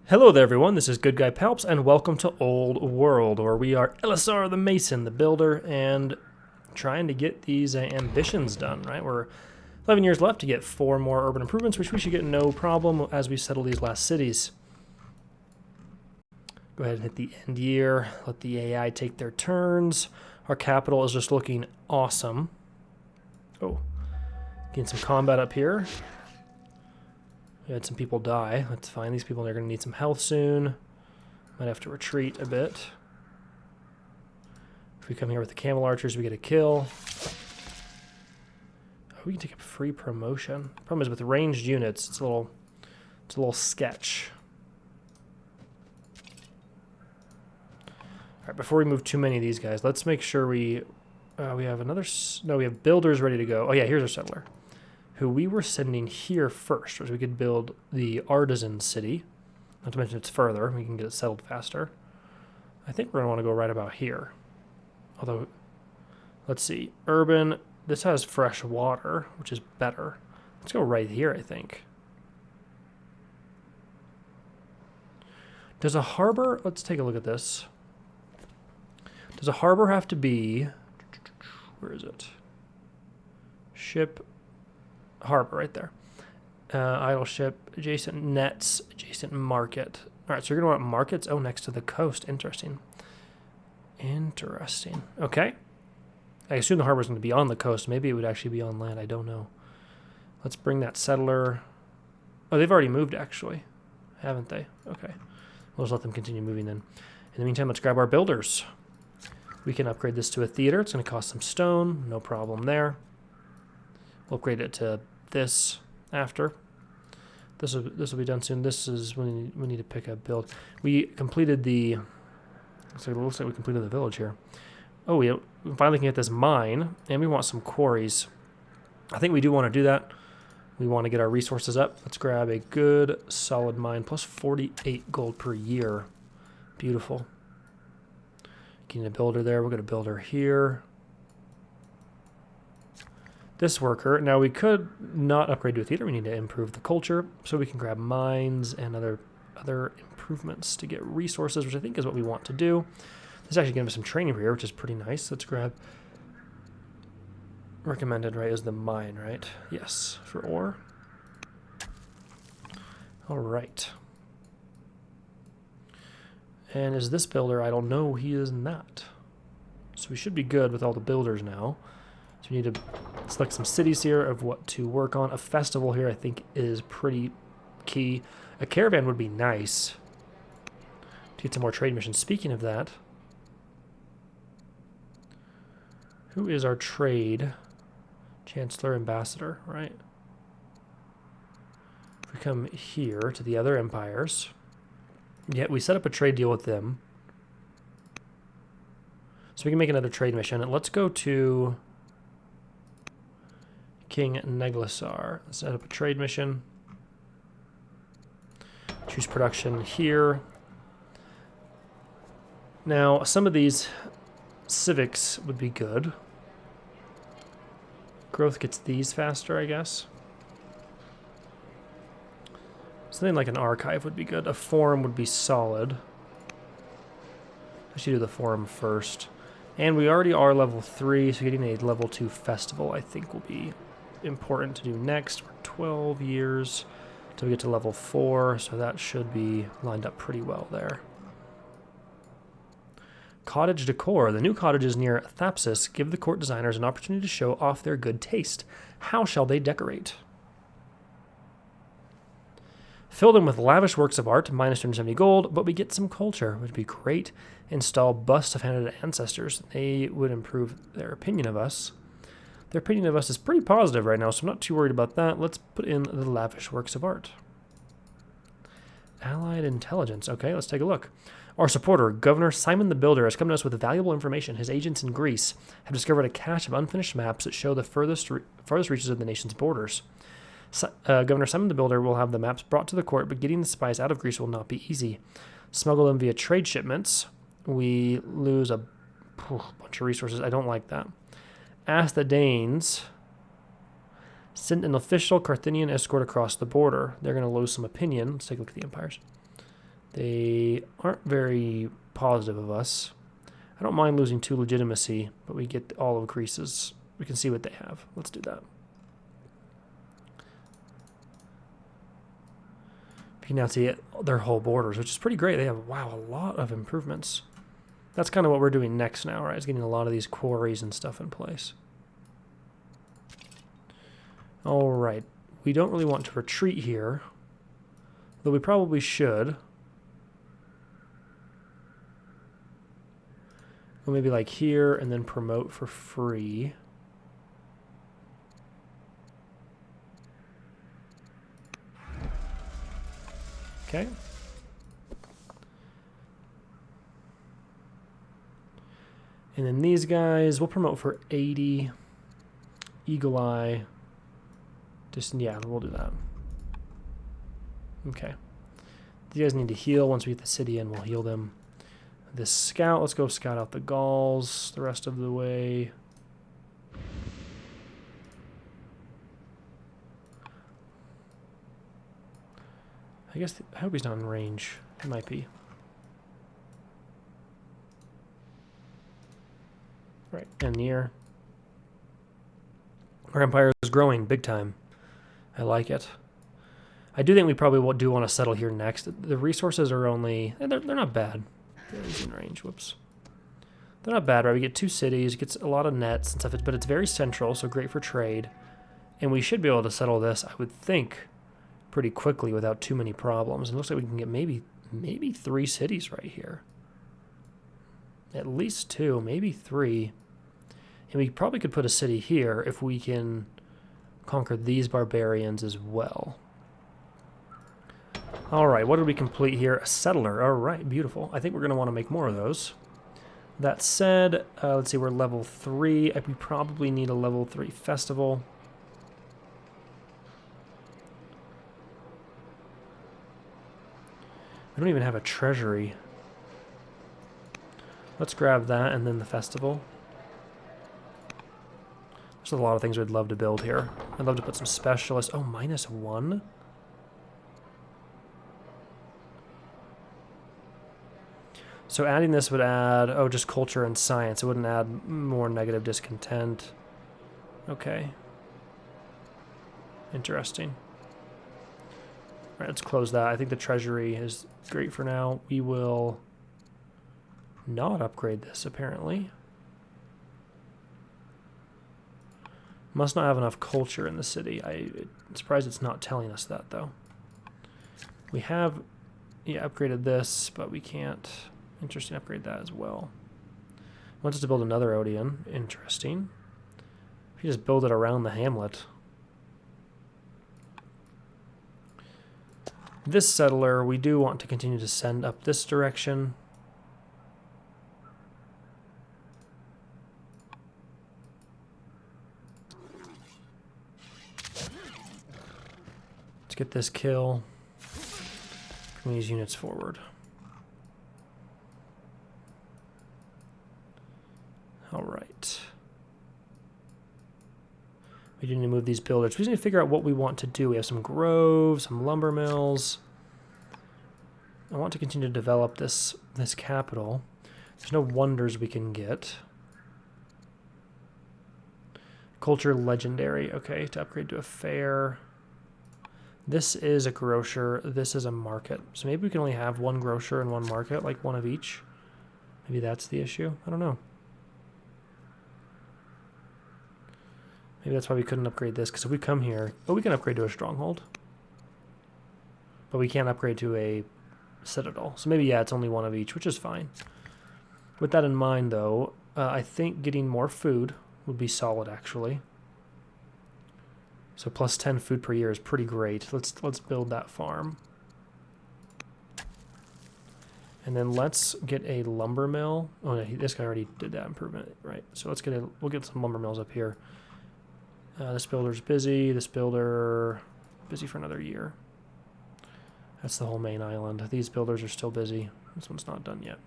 Hello there everyone, this is GoodGuyPalps and welcome to Old World, where we are Elisar the Mason, the Builder, and trying to get these ambitions done, right? We're 11 years left to get 4 more urban improvements, which we should get no problem as we settle these last cities. Go ahead and hit the end year, let the AI take their turns. Our capital is just looking awesome. Oh, getting some combat up here. We had some people die. That's fine. These people are going to need some health soon. Might have to retreat a bit. If we come here with the camel archers, we get a kill. Oh, we can take a free promotion. Problem is with ranged units, it's a little sketch. All right, before we move too many of these guys, let's make sure we have another. No, we have builders ready to go. Oh yeah, here's our settler, who we were sending here first, so we could build the artisan city. Not to mention it's further, we can get it settled faster. I think we're going to want to go right about here. Although, let's see, urban, this has fresh water, which is better. Let's go right here, I think. Does a harbor, let's take a look at this. Does a harbor have to be, where is it? Ship, harbor right there. Idle ship, adjacent nets, adjacent market. All right, so you're going to want markets. Oh, next to the coast. Interesting. Interesting. Okay. I assume the harbor is going to be on the coast. Maybe it would actually be on land. I don't know. Let's bring that settler. Oh, they've already moved, actually. Haven't they? Okay. We'll just let them continue moving then. In the meantime, let's grab our builders. We can upgrade this to a theater. It's going to cost some stone. No problem there. We'll upgrade it to this after. This will be done soon. This is when we need to pick a build. We completed the. Looks like we completed the village here. Oh, we finally can get this mine, and we want some quarries. I think we do want to do that. We want to get our resources up. Let's grab a good solid mine plus 48 gold per year. Beautiful. Getting a builder there. We'll get a builder here. This worker. Now we could not upgrade to a theater. We need to improve the culture, so we can grab mines and other improvements to get resources, which I think is what we want to do. This is actually giving us some training here, which is pretty nice. Let's grab recommended, right, is the mine, right? Yes, for ore. All right. And is this builder? I don't know. He is not. So we should be good with all the builders now. So we need to select some cities here of what to work on. A festival here I think is pretty key. A caravan would be nice to get some more trade missions. Speaking of that, who is our trade chancellor ambassador, right? If we come here to the other empires, yeah, we set up a trade deal with them. So we can make another trade mission. And let's go to King Neglisar. Set up a trade mission. Choose production here. Now, some of these civics would be good. Growth gets these faster, I guess. Something like an archive would be good. A forum would be solid. I should do the forum first. And we already are level 3, so getting a level 2 festival I think will be important to do next. We're 12 years till we get to level 4, so that should be lined up pretty well there. Cottage decor. The new cottages near Thapsus give the court designers an opportunity to show off their good taste. How shall they decorate? Fill them with lavish works of art, minus 270 gold, but we get some culture, which would be great. Install busts of handed ancestors. They would improve their opinion of us. Their opinion of us is pretty positive right now, so I'm not too worried about that. Let's put in the lavish works of art. Allied intelligence. Okay, let's take a look. Our supporter, Governor Simon the Builder, has come to us with valuable information. His agents in Greece have discovered a cache of unfinished maps that show the farthest reaches of the nation's borders. Governor Simon the Builder will have the maps brought to the court, but getting the spies out of Greece will not be easy. Smuggle them via trade shipments. We lose a bunch of resources. I don't like that. Ask the Danes send an official Carthaginian escort across the border. They're going to lose some opinion. Let's take a look at the empires. They aren't very positive of us. I don't mind losing 2 legitimacy, but we get all of Greece's. We can see what they have. Let's do that. You can now see their whole borders, which is pretty great. They have, wow, a lot of improvements. That's kind of what we're doing next now, right? Is getting a lot of these quarries and stuff in place. All right. We don't really want to retreat here, though we probably should. Or maybe like here and then promote for free. Okay. And then these guys, we'll promote for 80. Eagle Eye. Just, yeah, we'll do that. Okay. You guys need to heal. Once we get the city in, we'll heal them. This scout, let's go scout out the Gauls the rest of the way. I hope he's not in range. He might be. Right, and near. Our empire is growing big time. I like it. I do think we probably do want to settle here next. The resources are only... They're not bad. He's in range, whoops. They're not bad, right? We get 2 cities, gets a lot of nets and stuff, but it's very central, so great for trade. And we should be able to settle this, I would think, pretty quickly without too many problems. It looks like we can get maybe 3 cities right here. At least 2, maybe 3. And we probably could put a city here if we can conquer these barbarians as well. All right, what did we complete here? A settler. All right, beautiful. I think we're going to want to make more of those. That said, let's see, we're level 3. We probably need a level 3 festival. I don't even have a treasury. Let's grab that and then the festival. There's a lot of things we'd love to build here. I'd love to put some specialists. Oh, -1? So adding this would add, oh, just culture and science. It wouldn't add more negative discontent. Okay. Interesting. All right, let's close that. I think the treasury is great for now. We will not upgrade this, apparently. Must not have enough culture in the city. I'm surprised it's not telling us that, though. We have, yeah, upgraded this, but we can't. Interesting, upgrade that as well. Wants us to build another Odeon. Interesting. If you just build it around the hamlet. This settler, we do want to continue to send up this direction. Let's get this kill. Bring these units forward. All right. We do need to move these builders. We just need to figure out what we want to do. We have some groves, some lumber mills. I want to continue to develop this capital. There's no wonders we can get. Culture legendary. Okay, to upgrade to a fair. This is a grocer. This is a market. So maybe we can only have 1 grocer and 1 market, like 1 of each. Maybe that's the issue. I don't know. Maybe that's why we couldn't upgrade this, because if we come here... Oh, we can upgrade to a stronghold. But we can't upgrade to a citadel. So maybe, yeah, it's only 1 of each, which is fine. With that in mind, though, I think getting more food would be solid, actually. So plus 10 food per year is pretty great. Let's build that farm. And then let's get a lumber mill. Oh, no, this guy already did that improvement, right? So we'll get some lumber mills up here. This builder's busy. This builder busy for another year. That's the whole main island. These builders are still busy. This one's not done yet.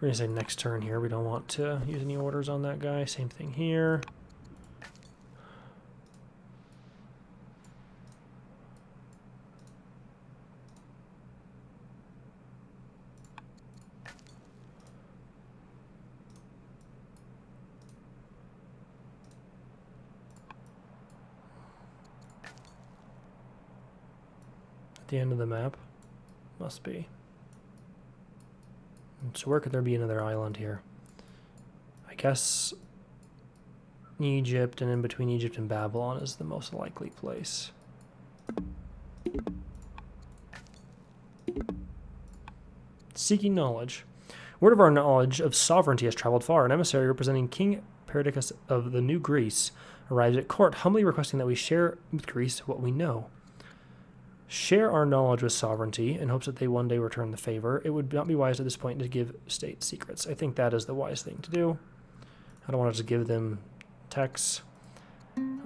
We're We're going to say next turn here. We don't want to use any orders on that guy. Same thing here. At the end of the map. Must be. So where could there be another island here? I guess Egypt, and in between Egypt and Babylon is the most likely place. Seeking knowledge. Word of our knowledge of sovereignty has traveled far. An emissary representing King Perdiccas of the New Greece arrives at court, humbly requesting that we share with Greece what we know. Share our knowledge with sovereignty in hopes that they one day return the favor. It would not be wise at this point to give state secrets. I think that is the wise thing to do. I don't want to just give them texts.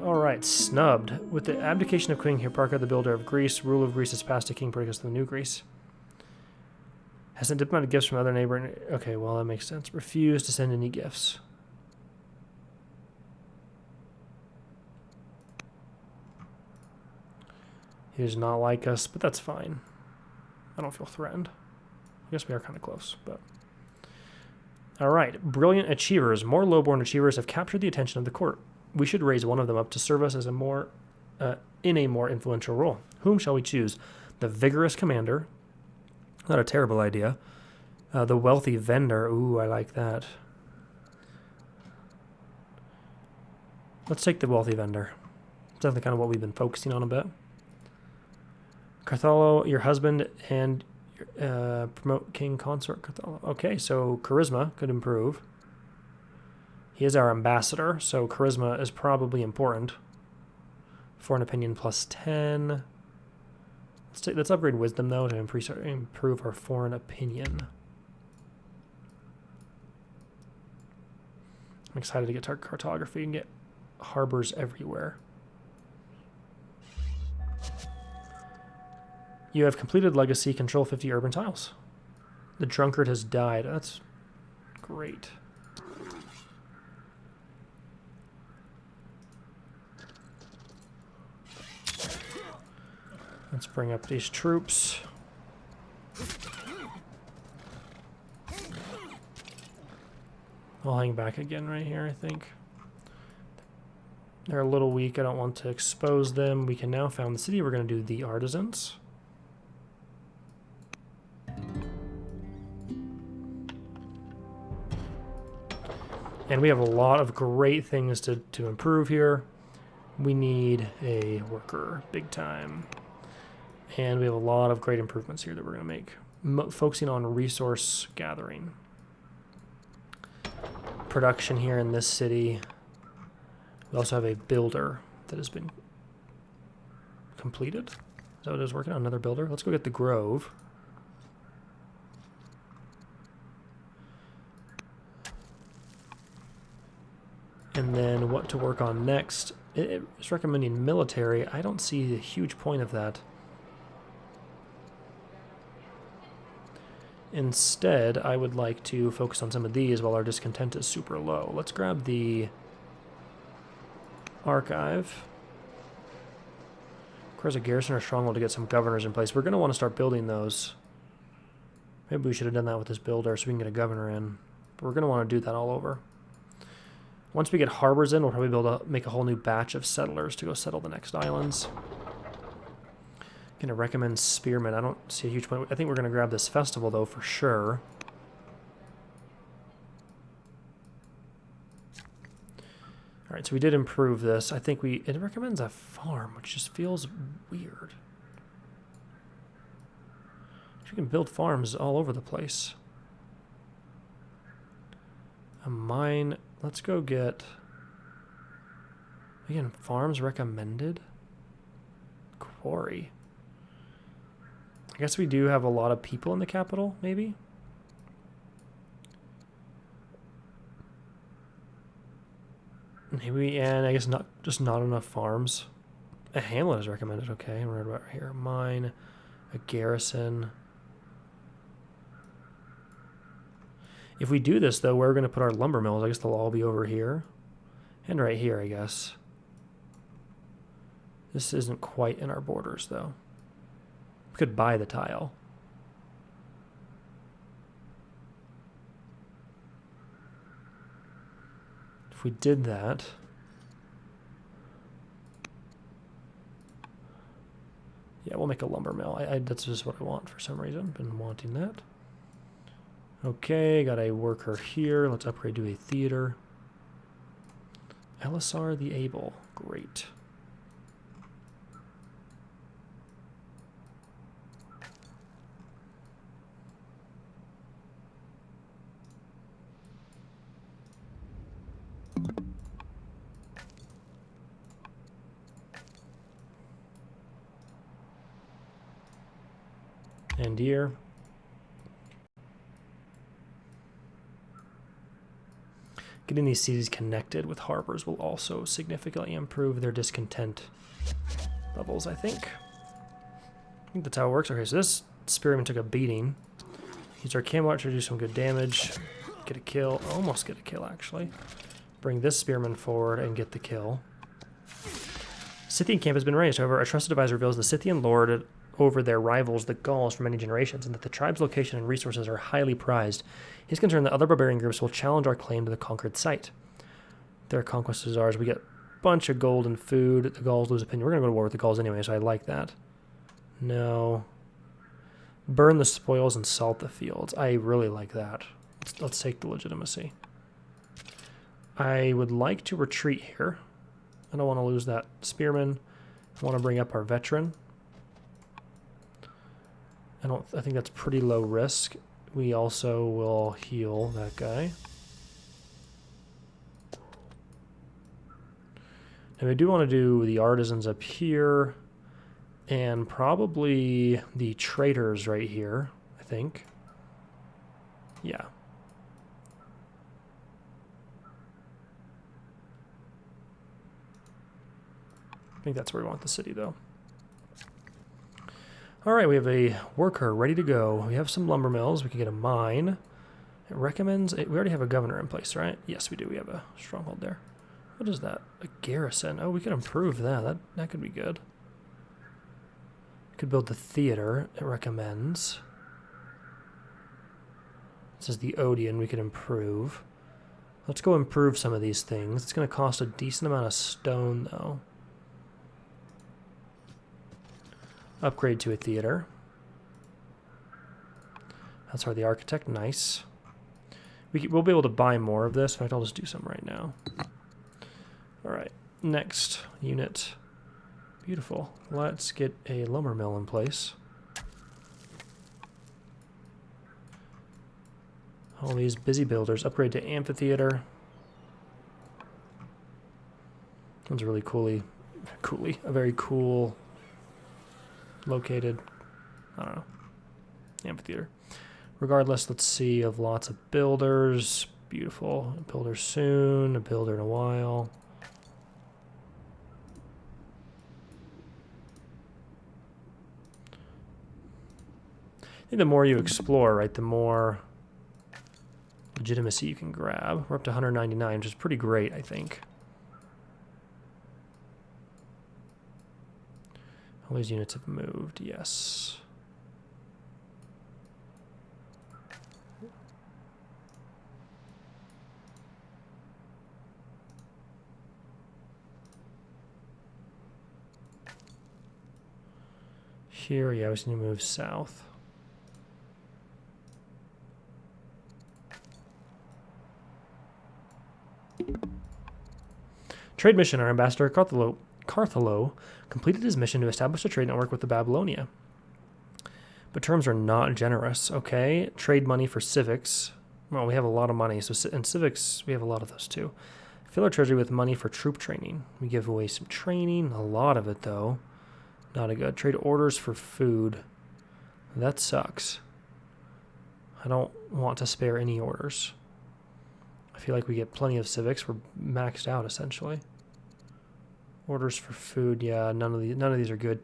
All right, snubbed. With the abdication of King Hipparcha, the builder of Greece, rule of Greece is passed to King Perdiccas of the New Greece. Has sent diplomatic gifts from other neighboring... Okay, well, that makes sense. Refuse to send any gifts. He does not like us, but that's fine. I don't feel threatened. I guess we are kind of close, but... Alright, brilliant achievers. More lowborn achievers have captured the attention of the court. We should raise one of them up to serve us as a more, in a more influential role. Whom shall we choose? The vigorous commander. Not a terrible idea. The wealthy vendor. Ooh, I like that. Let's take the wealthy vendor. It's definitely kind of what we've been focusing on a bit. Carthalo, your husband, and promote King Consort Carthalo. Okay, so charisma could improve. He is our ambassador, so charisma is probably important. Foreign opinion plus 10. Let's upgrade wisdom, though, to improve our foreign opinion. I'm excited to get to our cartography and get harbors everywhere. You have completed legacy, control 50 urban tiles. The drunkard has died. That's great. Let's bring up these troops. I'll hang back again right here, I think. They're a little weak. I don't want to expose them. We can now found the city. We're going to do the artisans. And we have a lot of great things to improve here. We need a worker, big time. And we have a lot of great improvements here that we're going to make. Focusing on resource gathering. Production here in this city. We also have a builder that has been completed. Is that what it is working on? Another builder? Let's go get the Grove. And then what to work on next. It's recommending military. I don't see a huge point of that. Instead, I would like to focus on some of these while our discontent is super low. Let's grab the archive. Requires a garrison or stronghold to get some governors in place. We're going to want to start building those. Maybe we should have done that with this builder so we can get a governor in. But we're going to want to do that all over. Once we get harbors in, we'll probably be able to make a whole new batch of settlers to go settle the next islands. Going to recommend spearmen. I don't see a huge point. I think we're going to grab this festival, though, for sure. All right, so we did improve this. I think it recommends a farm, which just feels weird. You can build farms all over the place. A mine. Let's go get... Again, farms recommended? Quarry. I guess we do have a lot of people in the capital, maybe? Maybe, and I guess not enough farms. A hamlet is recommended, okay. Right about here. Mine, a garrison. If we do this, though, where we're going to put our lumber mills, I guess they'll all be over here. And right here, I guess. This isn't quite in our borders, though. We could buy the tile. If we did that... Yeah, we'll make a lumber mill. That's just what I want for some reason. Been wanting that. Okay, got a worker here. Let's upgrade to a theater. LSR the Able. Great. And here. Getting these cities connected with harbors will also significantly improve their discontent levels, I think. I think that's how it works. Okay, so this spearman took a beating. Use our camo archer to do some good damage. Get a kill. Almost get a kill, actually. Bring this spearman forward and get the kill. Scythian camp has been raised. However, a trusted advisor reveals the Scythian lord over their rivals, the Gauls, for many generations, and that the tribe's location and resources are highly prized. He's concerned that other barbarian groups will challenge our claim to the conquered site. Their conquest is ours. We get a bunch of gold and food. The Gauls lose opinion. We're going to go to war with the Gauls anyway, so I like that. No. Burn the spoils and salt the fields. I really like that. Let's take the legitimacy. I would like to retreat here. I don't want to lose that spearman. I want to bring up our veteran. I think that's pretty low risk. We also will heal that guy. And we do want to do the artisans up here and probably the traders right here, I think. Yeah. I think that's where we want the city, though. All right, we have a worker ready to go. We have some lumber mills. We can get a mine. It recommends... We already have a governor in place, right? Yes, we do. We have a stronghold there. What is that? A garrison. Oh, we could improve that. That could be good. We could build the theater. It recommends. This is the Odeon. We could improve. Let's go improve some of these things. It's going to cost a decent amount of stone, though. Upgrade to a theater. That's our the architect. Nice. We'll be able to buy more of this. In fact, I'll just do some right now. All right. Next unit. Beautiful. Let's get a lumber mill in place. All these busy builders. Upgrade to amphitheater. One's really a very cool located, I don't know, amphitheater. Regardless, let's see, of lots of builders. Beautiful. A builder soon, a builder in a while. I think the more you explore, right, the more legitimacy you can grab. We're up to 199, which is pretty great, I think. All these units have moved, yes. Here, yeah, we just need to move south. Trade mission. Our ambassador, Carthalo completed his mission to establish a trade network with the Babylonia. But terms are not generous. Okay, trade money for civics. Well, we have a lot of money, so in civics, we have a lot of those too. Fill our treasury with money for troop training. We give away some training, a lot of it though. Not a good. Trade orders for food. That sucks. I don't want to spare any orders. I feel like we get plenty of civics. We're maxed out essentially. Orders for food, yeah, none of these are good.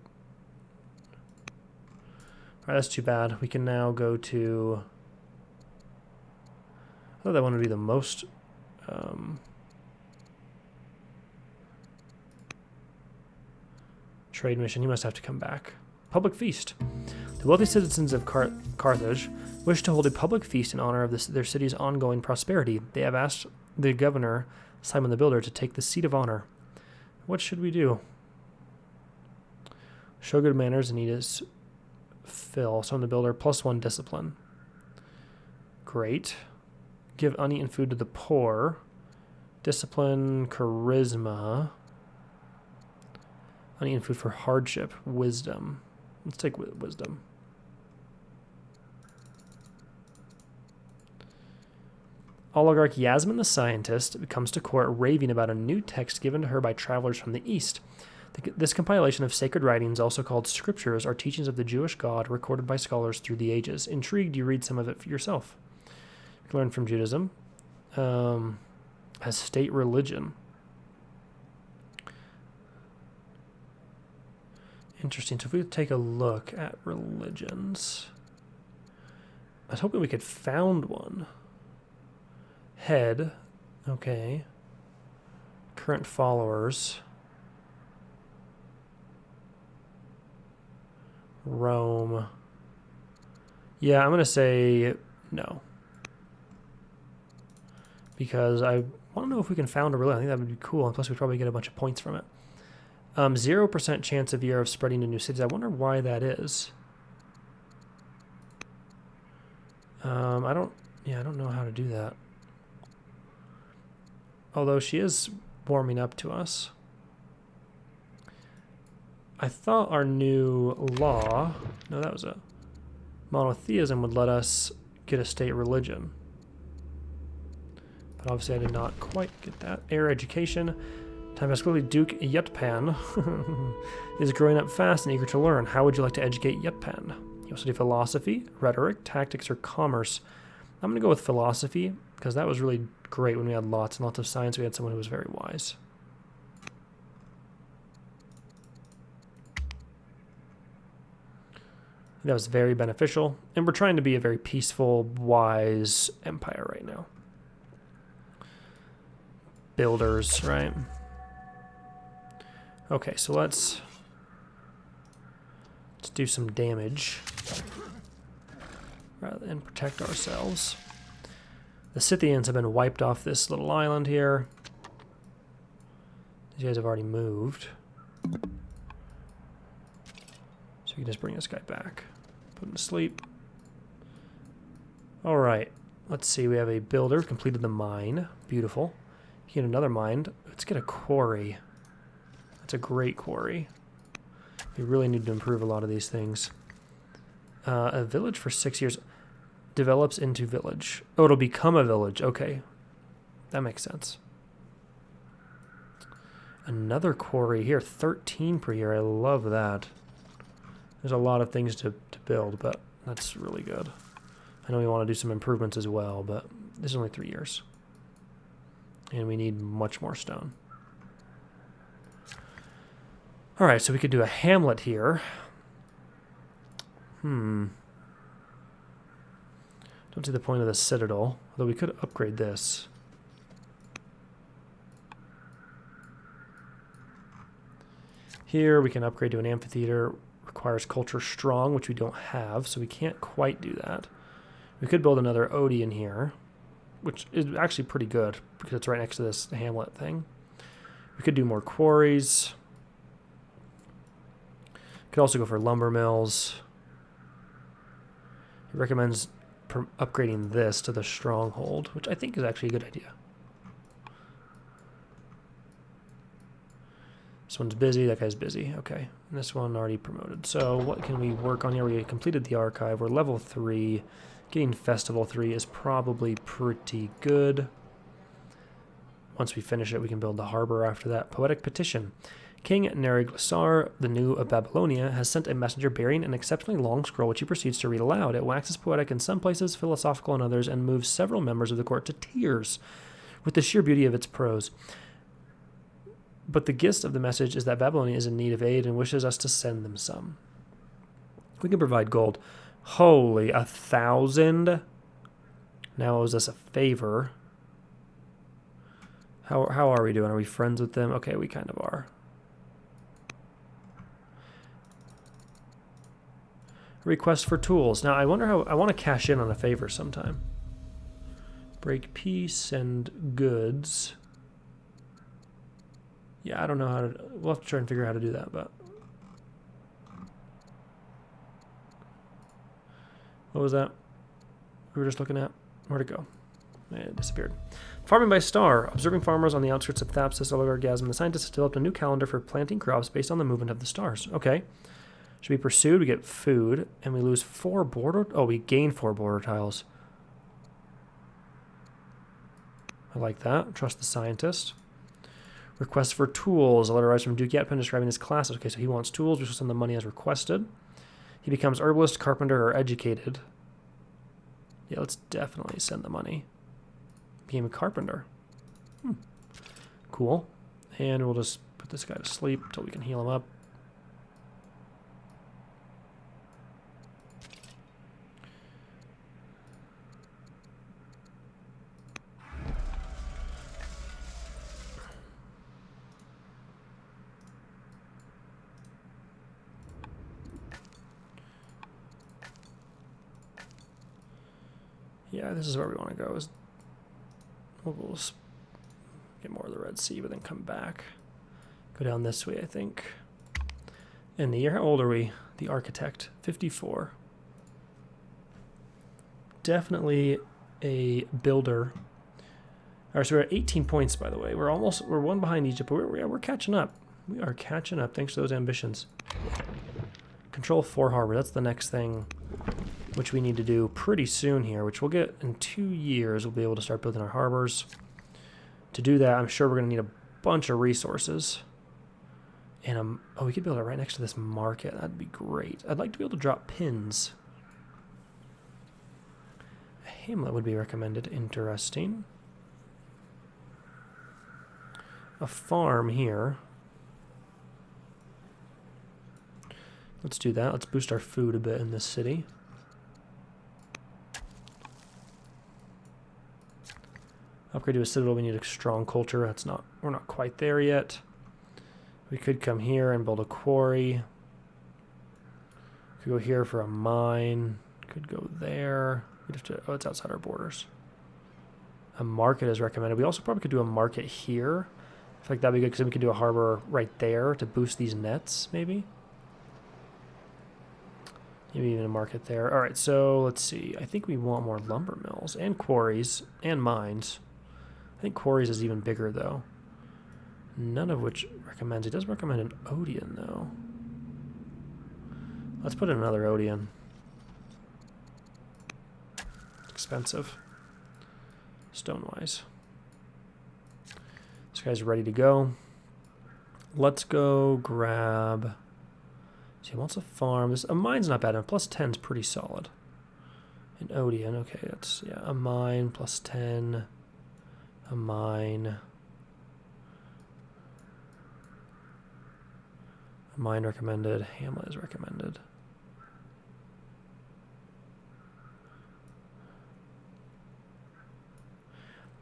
All right, that's too bad. We can now go to thought that one would be the most... trade mission. He must have to come back. Public feast. The wealthy citizens of Carthage wish to hold a public feast in honor of their city's ongoing prosperity. They have asked the governor, Simon the Builder, to take the seat of honor. What should we do? Show good manners and eat as fill. Simon the Builder, +1 discipline. Great. Give uneaten food to the poor. Discipline, charisma. Uneaten food for hardship. Wisdom. Let's take wisdom. Oligarch Yasmin the scientist comes to court raving about a new text given to her by travelers from the East. This compilation of sacred writings, also called scriptures, are teachings of the Jewish God recorded by scholars through the ages. Intrigued, you read some of it for yourself. You can learn from Judaism as state religion. Interesting. So if we take a look at religions, I was hoping we could found one. Head, okay. Current followers. Rome. Yeah, I'm going to say no. Because I want to know if we can found a religion. I think that would be cool. And plus, we'd probably get a bunch of points from it. 0% chance of year of spreading to new cities. I wonder why that is. I don't know how to do that. Although she is warming up to us. I thought our new law, no, that was a monotheism, would let us get a state religion. But obviously I did not quite get that. Air education. Time has clearly Duke Yutpan is growing up fast and eager to learn. How would you like to educate Yutpan? You also do philosophy, rhetoric, tactics, or commerce. I'm going to go with philosophy because that was really great when we had lots and lots of science. We had someone who was very wise. That was very beneficial. And we're trying to be a very peaceful, wise empire right now. Builders, right? Okay, so let's do some damage rather than protect ourselves. The Scythians have been wiped off this little island here. These guys have already moved. So we can just bring this guy back. Put him to sleep. Alright, let's see. We have a builder. Completed the mine. Beautiful. Get another mine. Let's get a quarry. That's a great quarry. We really need to improve a lot of these things. A village for 6 years develops into village. Oh, it'll become a village. Okay. That makes sense. Another quarry here. 13 per year. I love that. There's a lot of things to build, but that's really good. I know we want to do some improvements as well, but this is only 3 years. And we need much more stone. Alright, so we could do a hamlet here. Don't see the point of the citadel, although we could upgrade this. Here we can upgrade to an amphitheater. Requires culture strong, which we don't have, so we can't quite do that. We could build another Odeon here, which is actually pretty good because it's right next to this hamlet thing. We could do more quarries. Could also go for lumber mills. He recommends upgrading this to the stronghold, which I think is actually a good idea. This one's busy, that guy's busy. Okay, and this one already promoted. So what can we work on here? We completed the archive. We're level 3. Getting Festival 3 is probably pretty good. Once we finish it, we can build the harbor after that. Poetic Petition. King Neriglissar, the New of Babylonia, has sent a messenger bearing an exceptionally long scroll which he proceeds to read aloud. It waxes poetic in some places, philosophical in others, and moves several members of the court to tears with the sheer beauty of its prose. But the gist of the message is that Babylonia is in need of aid and wishes us to send them some. We can provide gold. Holy, 1,000? Now owes us a favor. How are we doing? Are we friends with them? Okay, we kind of are. Request for tools. Now, I wonder how... I want to cash in on a favor sometime. Break peace and goods. Yeah, I don't know how to... We'll have to try and figure out how to do that, but... What was that we were just looking at? Where'd it go? It disappeared. Farming by star. Observing farmers on the outskirts of Thapsus, Oligargasm. The scientists developed a new calendar for planting crops based on the movement of the stars. Okay. Should be pursued. We get food, and we lose 4 border... Oh, we gain 4 border tiles. I like that. Trust the scientist. Request for tools. A letter arrives from Duke Yatpin describing his classes. Okay, so he wants tools. We should send the money as requested. He becomes herbalist, carpenter, or educated. Yeah, let's definitely send the money. Became a carpenter. Cool. And we'll just put this guy to sleep until we can heal him up. Yeah, this is where we want to go. We'll just get more of the Red Sea, but then come back. Go down this way, I think. In the year, how old are we? The architect, 54. Definitely a builder. All right, so we're at 18 points, by the way. We're 1 behind Egypt, but we're catching up. We are catching up thanks to those ambitions. Control 4 harbor. That's the next thing, which we need to do pretty soon here, which we'll get in 2 years. We'll be able to start building our harbors. To do that, I'm sure we're going to need a bunch of resources. And oh, we could build it right next to this market. That'd be great. I'd like to be able to drop pins. A hamlet would be recommended. Interesting. A farm here. Let's do that. Let's boost our food a bit in this city. Upgrade to a citadel, we need a strong culture. We're not quite there yet. We could come here and build a quarry. Could go here for a mine. Could go there. We'd have to, oh, it's outside our borders. A market is recommended. We also probably could do a market here. I feel like that'd be good because then we could do a harbor right there to boost these nets, maybe. Maybe even a market there. All right, so let's see. I think we want more lumber mills and quarries and mines. I think quarries is even bigger, though. None of which recommends. It does recommend an Odeon, though. Let's put in another Odeon. Expensive. Stone-wise. This guy's ready to go. Let's go grab... So he wants a farm. A mine's not bad enough. Plus 10's pretty solid. An Odeon. Okay, that's... Yeah, a mine. Plus 10... A mine. A mine recommended. Hamlet is recommended.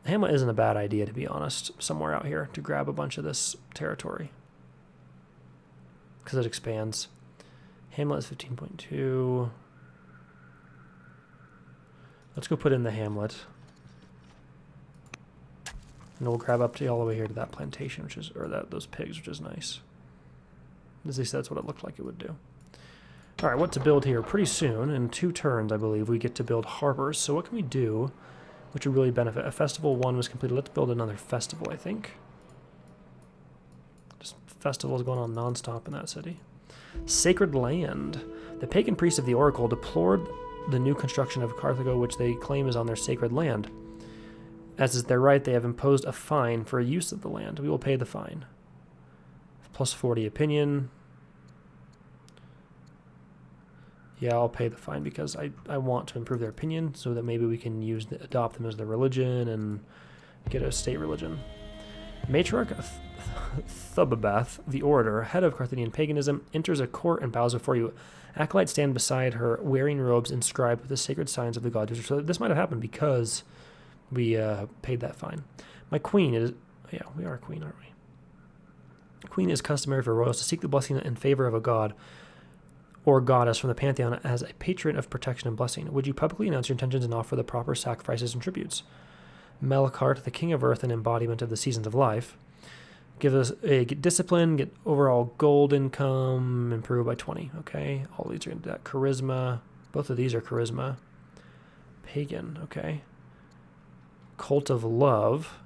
Hamlet isn't a bad idea, to be honest, somewhere out here to grab a bunch of this territory. Because it expands. Hamlet is 15.2. Let's go put in the Hamlet. And we'll grab up to all the way here to that plantation, which is, or those pigs, which is nice. At least that's what it looked like it would do. All right, what to build here? Pretty soon, in 2 turns, I believe, we get to build harbors. So what can we do which would really benefit? A festival 1 was completed. Let's build another festival, I think. Just festivals going on nonstop in that city. Sacred land. The pagan priests of the oracle deplored the new construction of Carthage, which they claim is on their sacred land. As is their right, they have imposed a fine for use of the land. We will pay the fine. Plus 40 opinion. Yeah, I'll pay the fine because I want to improve their opinion so that maybe we can adopt them as their religion and get a state religion. Matriarch Thubabath, the orator, head of Carthaginian paganism, enters a court and bows before you. Acolytes stand beside her, wearing robes inscribed with the sacred signs of the god. So this might have happened because we paid that fine. My queen is... Yeah, we are a queen, aren't we? Queen is customary for royals to seek the blessing in favor of a god or goddess from the pantheon as a patron of protection and blessing. Would you publicly announce your intentions and offer the proper sacrifices and tributes? Melkart, the king of earth and embodiment of the seasons of life. Give us a get discipline, get overall gold income, improve by 20. Okay, all these are into that. Charisma. Both of these are charisma. Pagan, okay. Cult of love.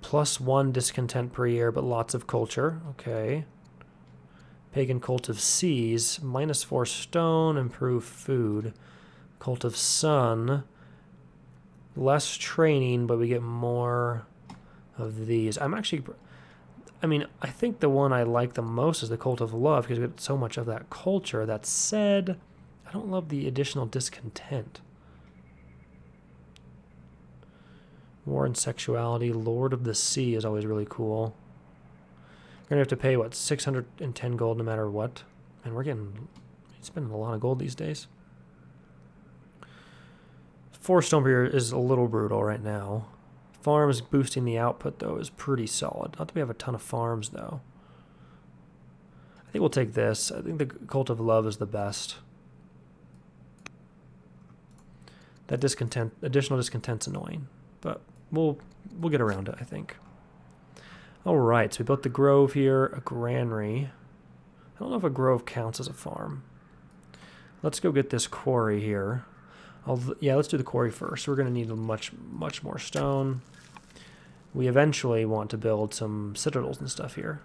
+1 discontent per year, but lots of culture. Okay. Pagan cult of seas, -4 stone, improve food. Cult of sun, less training, but we get more of these. I think the one I like the most is the cult of love because we get so much of that culture. That said, I don't love the additional discontent. War and sexuality, Lord of the Sea is always really cool. We're going to have to pay, what, 610 gold no matter what? And we're spending a lot of gold these days. 4 stone per year is a little brutal right now. Farms boosting the output, though, is pretty solid. Not that we have a ton of farms, though. I think we'll take this. I think the Cult of Love is the best. That additional discontent's annoying, but we'll get around it, I think. All right, so we built the grove here, a granary. I don't know if a grove counts as a farm. Let's go get this quarry here. Let's do the quarry first. We're going to need much more stone. We eventually want to build some citadels and stuff here.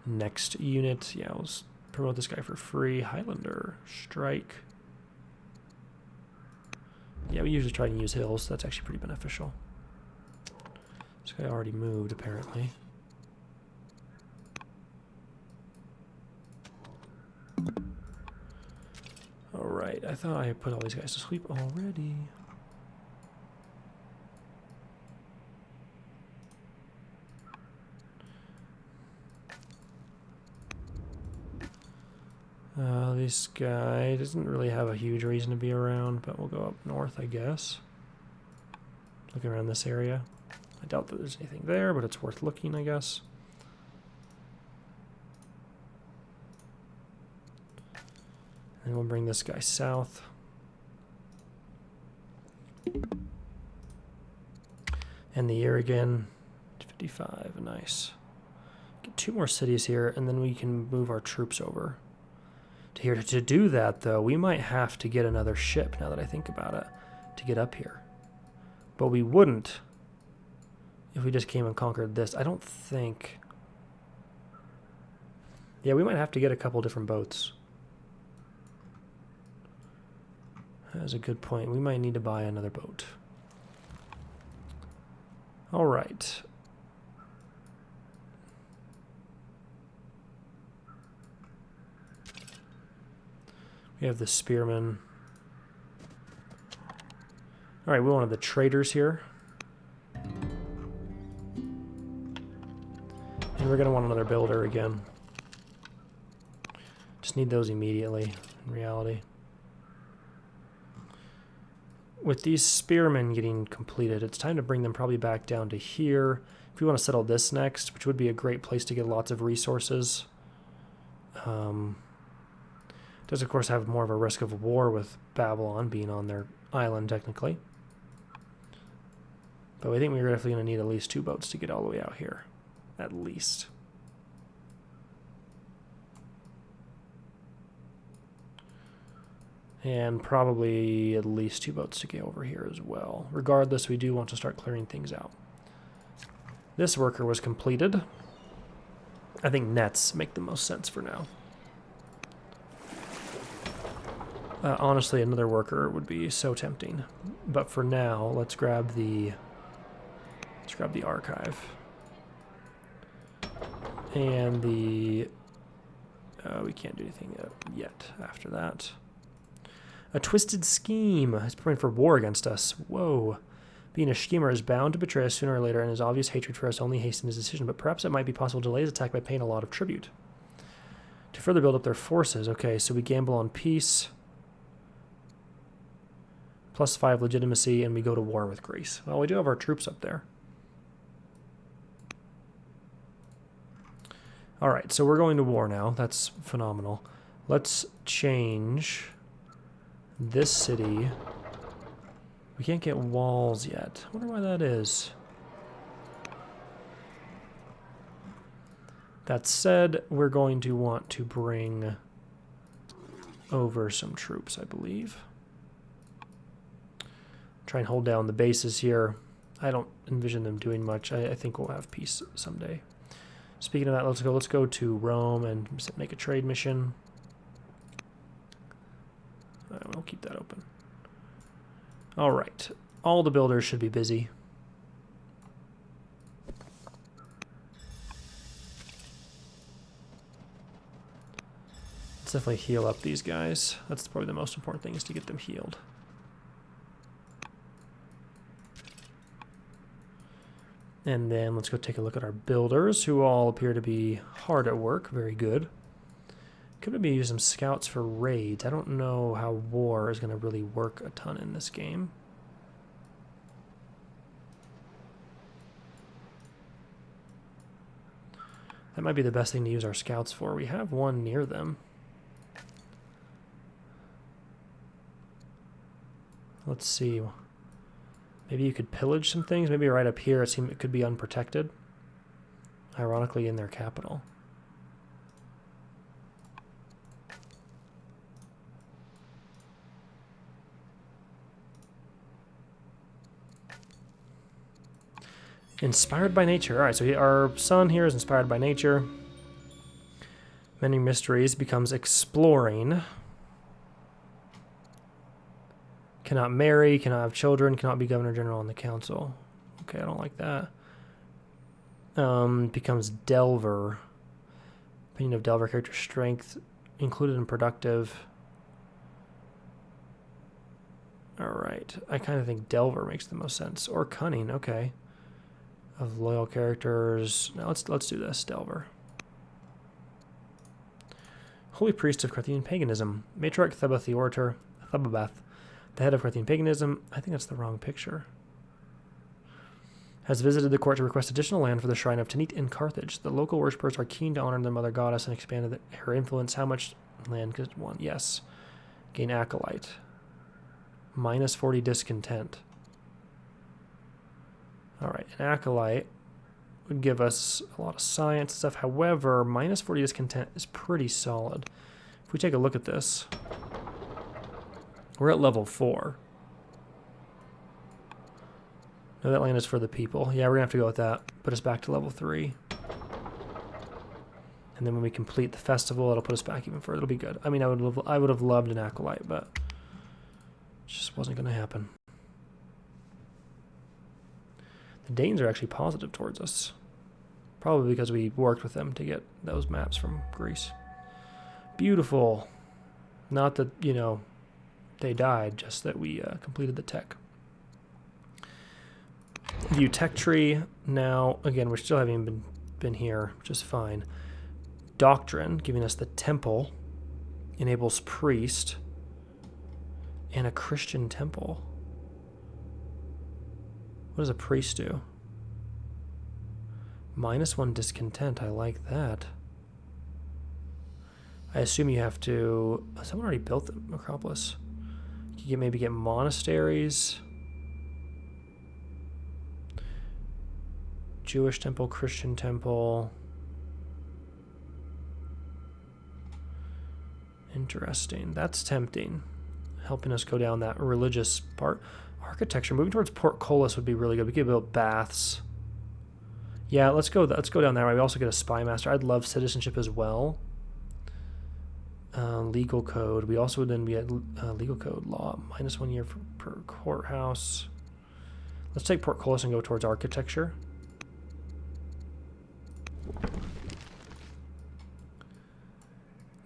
Next unit, yeah, let's promote this guy for free. Highlander, strike. Yeah, we usually try and use hills, so that's actually pretty beneficial. This guy already moved, apparently. Alright, I thought I had put all these guys to sleep already. This guy doesn't really have a huge reason to be around, but we'll go up north, I guess. Looking around this area. I doubt that there's anything there, but it's worth looking, I guess. And we'll bring this guy south. And the year again, 55, nice. Get 2 more cities here, and then we can move our troops over to here. To do that, though, we might have to get another ship, now that I think about it, to get up here. But we wouldn't if we just came and conquered this. I don't think... Yeah, we might have to get a couple different boats. That's a good point. We might need to buy another boat. All right. We have the spearmen. All right, we wanted the traders here. And we're going to want another builder again. Just need those immediately, in reality. With these spearmen getting completed, it's time to bring them probably back down to here. If we want to settle this next, which would be a great place to get lots of resources. Does, of course, have more of a risk of war with Babylon being on their island, technically. But I think we're definitely going to need at least 2 boats to get all the way out here. At least. And probably at least 2 boats to get over here as well. Regardless, we do want to start clearing things out. This worker was completed. I think nets make the most sense for now. Honestly, another worker would be so tempting. But for now, let's grab the archive. And the... we can't do anything yet after that. A twisted scheme is preparing for war against us. Whoa. Being a schemer is bound to betray us sooner or later, and his obvious hatred for us only hastened his decision, but perhaps it might be possible to delay his attack by paying a lot of tribute. To further build up their forces. Okay, so we gamble on peace. +5 legitimacy, and we go to war with Greece. Well, we do have our troops up there. Alright, so we're going to war now. That's phenomenal. Let's change this city. We can't get walls yet. I wonder why that is. That said, we're going to want to bring over some troops, I believe. Try and hold down the bases here. I don't envision them doing much. I think we'll have peace someday. Speaking of that, let's go to Rome and make a trade mission. We'll keep that open. All right. All the builders should be busy. Let's definitely heal up these guys. That's probably the most important thing, is to get them healed. And then let's go take a look at our builders, who all appear to be hard at work. Very good. Could maybe use some scouts for raids. I don't know how war is going to really work a ton in this game. That might be the best thing to use our scouts for. We have one near them. Let's see. Maybe you could pillage some things. Maybe right up here it could be unprotected. Ironically, in their capital. Inspired by nature. Alright, so our son here is inspired by nature. Many mysteries becomes exploring. Cannot marry, cannot have children, cannot be governor general on the council. Okay, I don't like that. Becomes Delver. Opinion of Delver, character strength, included in productive. Alright, I kind of think Delver makes the most sense. Or cunning, okay. Of loyal characters. Now let's do this, Delver. Holy priest of Carthaginian paganism. Matriarch Thebath the orator. Thebath, the head of Carthaginian paganism. I think that's the wrong picture. Has visited the court to request additional land for the shrine of Tanit in Carthage. The local worshippers are keen to honor their mother goddess and expand her influence. How much land could one? Yes. Gain acolyte. -40 discontent. Alright, an acolyte would give us a lot of science and stuff. However, -40 discontent is pretty solid. If we take a look at this, we're at level 4. No, that land is for the people. Yeah, we're going to have to go with that. Put us back to level 3. And then when we complete the festival, it'll put us back even further. It'll be good. I mean, I would have loved an acolyte, but it just wasn't going to happen. The Danes are actually positive towards us. Probably because we worked with them to get those maps from Greece. Beautiful. Not that, you know, they died, just that we completed the tech. View tech tree. Now, again, we still haven't been here, which is fine. Doctrine, giving us the temple. Enables priest. And a Christian temple. What does a priest do? -1 discontent. I like that. I assume you have to... Someone already built the Acropolis. You can maybe get monasteries. Jewish temple, Christian temple. Interesting. That's tempting. Helping us go down that religious part. Architecture, moving towards portcullis would be really good. We could build baths. Yeah, let's go down that way. We also get a spy master. I'd love citizenship as well. Legal code. We also would then be at legal code law. -1 year per courthouse. Let's take portcullis and go towards architecture.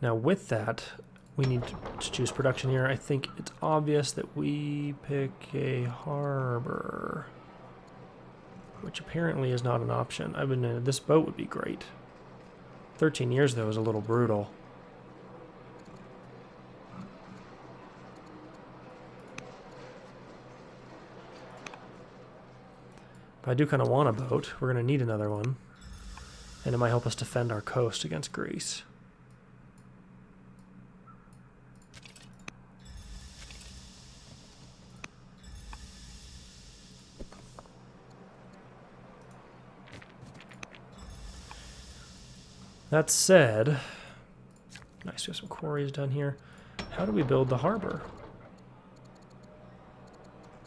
Now with that, we need to choose production here. I think it's obvious that we pick a harbor. which apparently is not an option. I've been this boat would be great. 13 years though is a little brutal. But I do kind of want a boat. We're going to need another one. And it might help us defend our coast against Greece. That said, nice, we have some quarries done here. How do we build the harbor?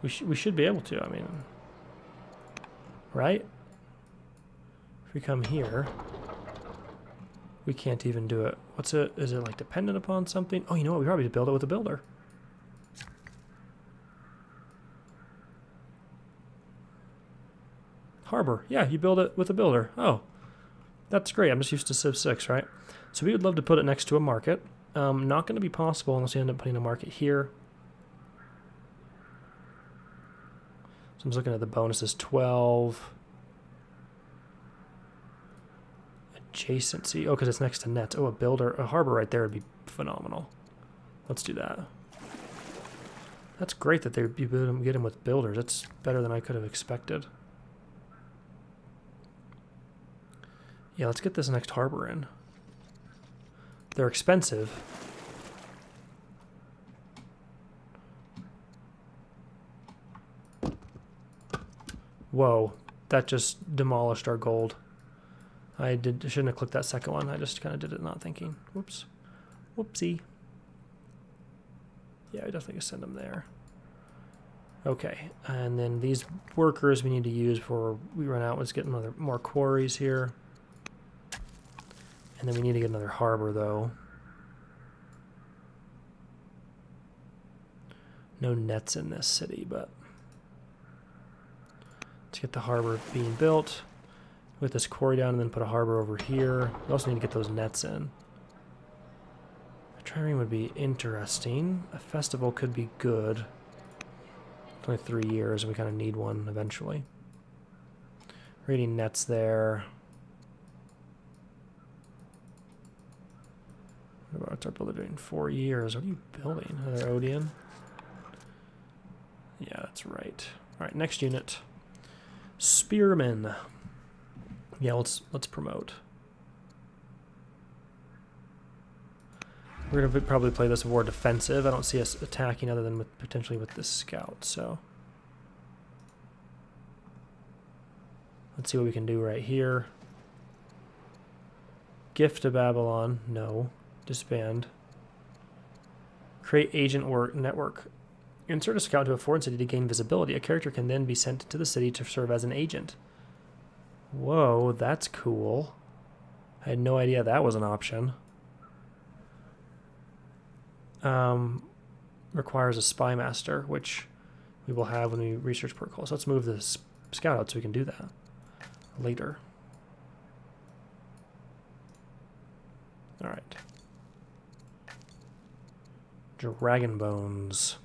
We should be able to, I mean, right? If we come here, we can't even do it. What's it? Is it like dependent upon something? Oh, you know what? We probably build it with a builder. Harbor. Yeah, you build it with a builder. Oh, that's great. I'm just used to Civ 6, right? So we would love to put it next to a market. Not going to be possible unless you end up putting a market here. So I'm just looking at the bonuses. 12. Adjacency. Oh, because it's next to nets. Oh, a harbor right there would be phenomenal. Let's do that. That's great that they get them with builders. That's better than I could have expected. Yeah, let's get this next harbor in. They're expensive. Whoa, that just demolished our gold. I shouldn't have clicked that second one. I just kind of did it not thinking. Whoops. Whoopsie. Yeah, I definitely can send them there. Okay, and then these workers we need to use before we run out. Let's get more quarries here. And then we need to get another harbor, though. No nets in this city, but let's get the harbor being built. Put this quarry down and then put a harbor over here. We also need to get those nets in. A trireme would be interesting. A festival could be good. It's only 3 years, and we kind of need one eventually. Reading nets there. What's our builder doing? 4 years. What are you building? Another Odeon? Yeah, that's right. All right, next unit. Spearmen. Yeah, let's promote. We're going to probably play this war defensive. I don't see us attacking other than potentially with this scout, so. Let's see what we can do right here. Gift to Babylon. No. Disband. Create agent or network. Insert a scout to a foreign city to gain visibility. A character can then be sent to the city to serve as an agent. Whoa, that's cool. I had no idea that was an option. Requires a spy master, which we will have when we research protocol. So let's move this scout out so we can do that later. All right. Dragon bones.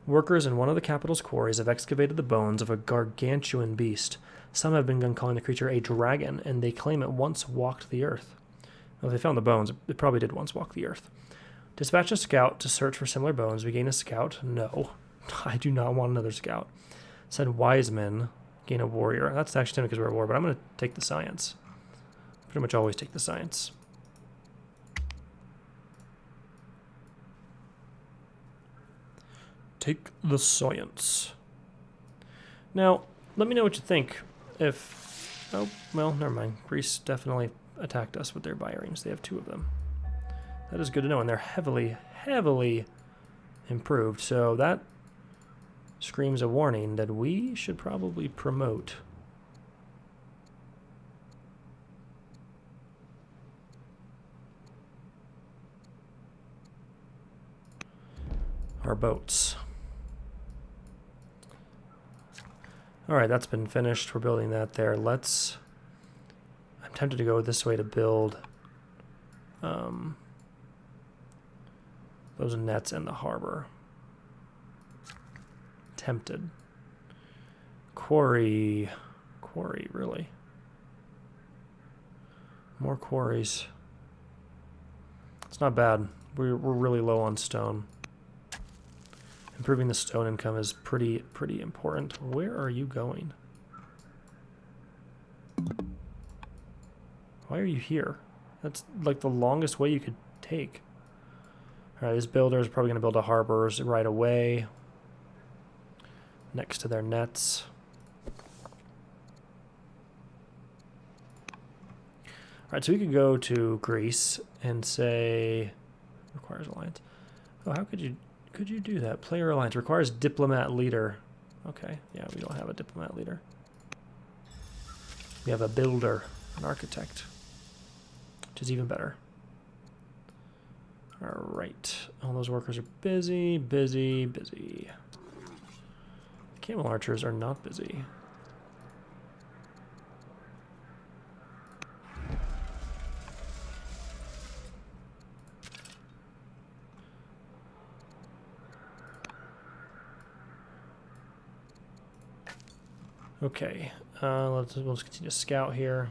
Workers in one of the capital's quarries have excavated the bones of a gargantuan beast. Some have begun calling the creature a dragon, and they claim it once walked the earth. Well, if they found the bones, it probably did once walk the earth. Dispatch a scout to search for similar bones. We gain a scout? No. I do not want another scout. Send wise men. Gain a warrior. That's actually because we're at war, but I'm going to take the science. Pretty much always take the science. Take the science. Now, let me know what you think. If... Oh, well, never mind. Greece definitely attacked us with their biremes. They have 2 of them. That is good to know, and they're heavily, heavily improved. So that screams a warning that we should probably promote. Our boats. All right, that's been finished. We're building that there. Let's... I'm tempted to go this way to build those nets in the harbor. Tempted. Quarry. quarry, really. More quarries. It's not bad. We're really low on stone. Improving the stone income is pretty important. Where are you going? Why are you here? That's like the longest way you could take. Alright, this builder is probably going to build a harbor right away. Next to their nets. Alright, so we could go to Greece and say... Requires alliance. Oh, how could you do that? Player alliance. Requires diplomat leader. Okay, yeah, we don't have a diplomat leader. We have a builder, an architect, which is even better. Alright, all those workers are busy, busy, busy. Camel archers are not busy. Okay, we'll just continue to scout here.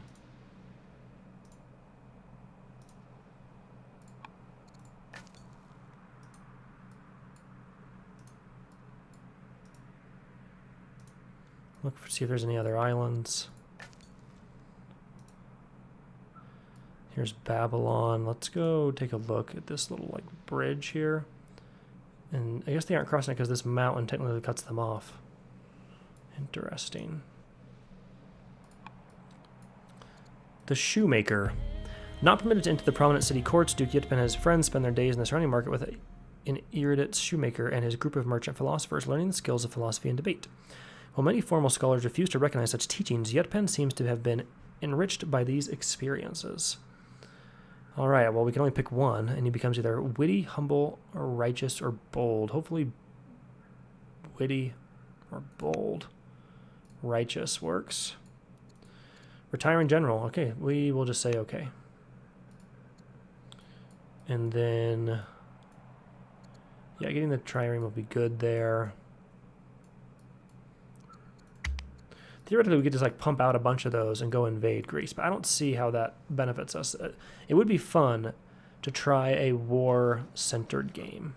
Look for see if there's any other islands. Here's Babylon. Let's go take a look at this little like bridge here. And I guess they aren't crossing it because this mountain technically cuts them off. Interesting. The shoemaker. Not permitted to enter the prominent city courts, Duke Yitpen and his friends spend their days in the surrounding market with an erudite shoemaker and his group of merchant philosophers, learning the skills of philosophy and debate. While many formal scholars refuse to recognize such teachings, Yitpen seems to have been enriched by these experiences. All right, well, we can only pick one, and he becomes either witty, humble, or righteous, or bold. Hopefully witty or bold. Righteous works. Retiring general. Okay, we will just say okay. And then, yeah, getting the trireme will be good there. Theoretically, we could just like pump out a bunch of those and go invade Greece, but I don't see how that benefits us. It would be fun to try a war-centered game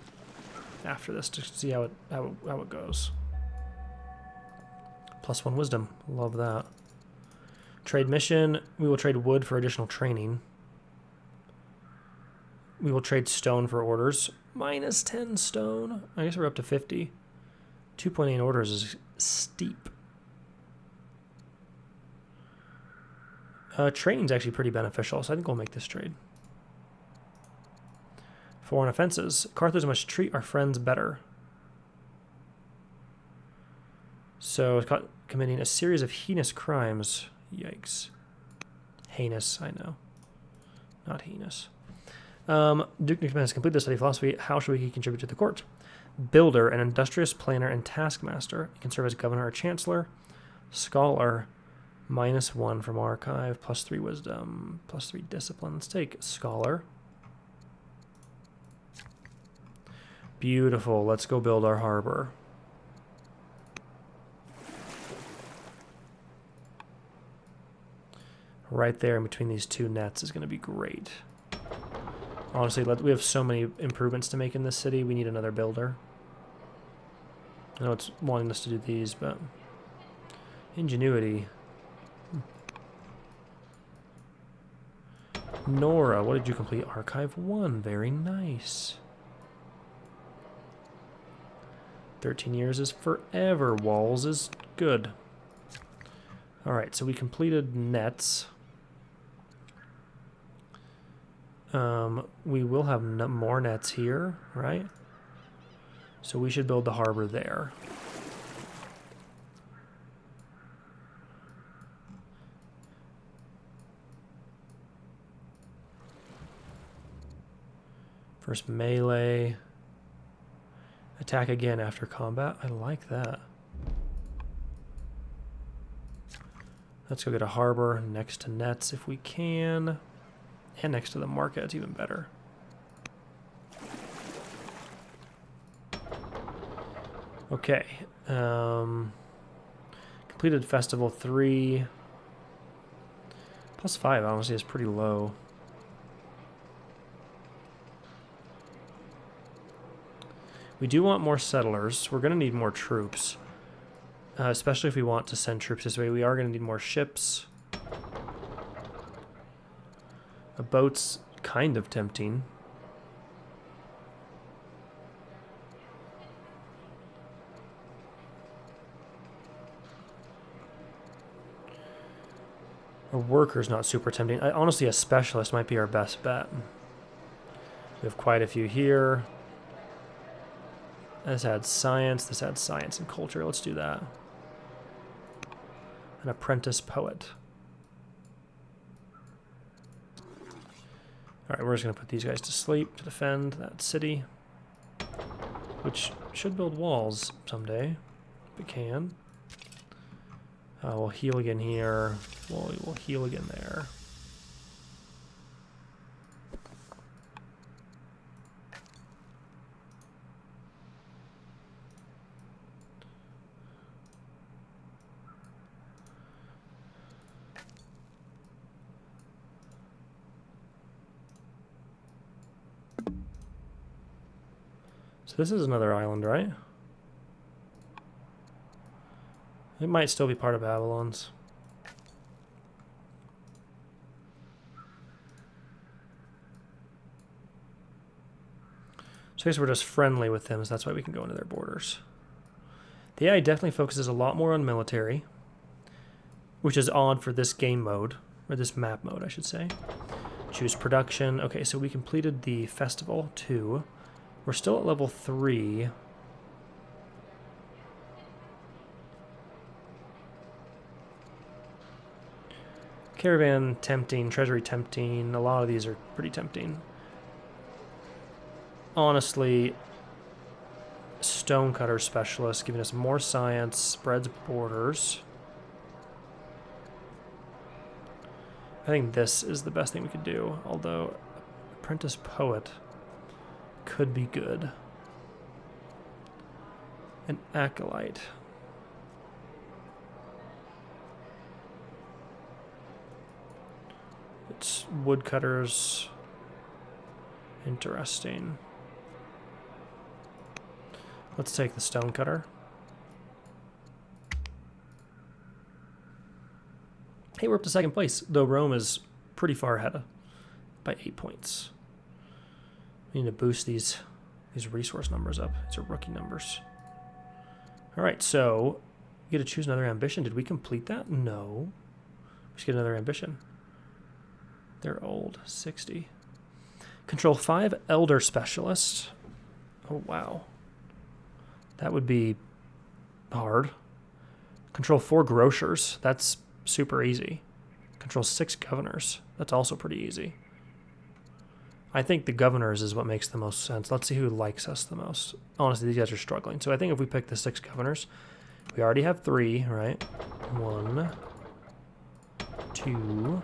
after this to see how it goes. +1 wisdom. Love that. Trade mission. We will trade wood for additional training. We will trade stone for orders. -10 stone. I guess we're up to 50. 2.8 orders is steep. Training's actually pretty beneficial, so I think we'll make this trade. Foreign offenses. Carthage must treat our friends better. So, committing a series of heinous crimes. Yikes. Heinous, I know. Not heinous. Duke Yitpen has completed the study of philosophy. How should we contribute to the court? Builder, an industrious planner and taskmaster. He can serve as governor or chancellor. Scholar, -1 from archive, +3 wisdom, +3 discipline. Let's take scholar. Beautiful. Let's go build our harbor. Right there in between these two nets is going to be great. Honestly, we have so many improvements to make in this city. We need another builder. I know it's wanting us to do these, but ingenuity. Nora, what did you complete? Archive 1. Very nice. 13 years is forever. Walls is good. Alright, so we completed nets. We will have more nets here, right? So we should build the harbor there. First melee. Attack again after combat. I like that. Let's go get a harbor next to nets if we can. And next to the market, it's even better. Okay. Can Completed Festival 3. +5, honestly, is pretty low. We do want more settlers. We're going to need more troops. Especially if we want to send troops this way. We are going to need more ships. A boat's kind of tempting. A worker's not super tempting. Honestly, a specialist might be our best bet. We have quite a few here. This adds science. This adds science and culture. Let's do that. An apprentice poet. Alright, we're just going to put these guys to sleep to defend that city. Which should build walls someday. If it can. We'll heal again here. We'll heal again there. So this is another island, right? It might still be part of Babylon's. So I guess we're just friendly with them, so that's why we can go into their borders. The AI definitely focuses a lot more on military, which is odd for this game mode, or this map mode, I should say. Choose production. Okay, so we completed the festival 2. We're still at level 3. Caravan tempting, treasury tempting. A lot of these are pretty tempting. Honestly, stonecutter specialist giving us more science, spreads borders. I think this is the best thing we could do, although apprentice poet could be good. An acolyte. It's woodcutters. Interesting. Let's take the stonecutter. Hey, we're up to second place, though Rome is pretty far ahead by 8 points. We need to boost these resource numbers up. These are rookie numbers. All right, so you get to choose another ambition. Did we complete that? No. We should get another ambition. They're old. 60. Control 5 elder specialists. Oh, wow. That would be hard. Control 4 grocers. That's super easy. Control 6 governors. That's also pretty easy. I think the governors is what makes the most sense. Let's see who likes us the most. Honestly, these guys are struggling. So I think if we pick the 6 governors, we already have 3, right? 1, 2,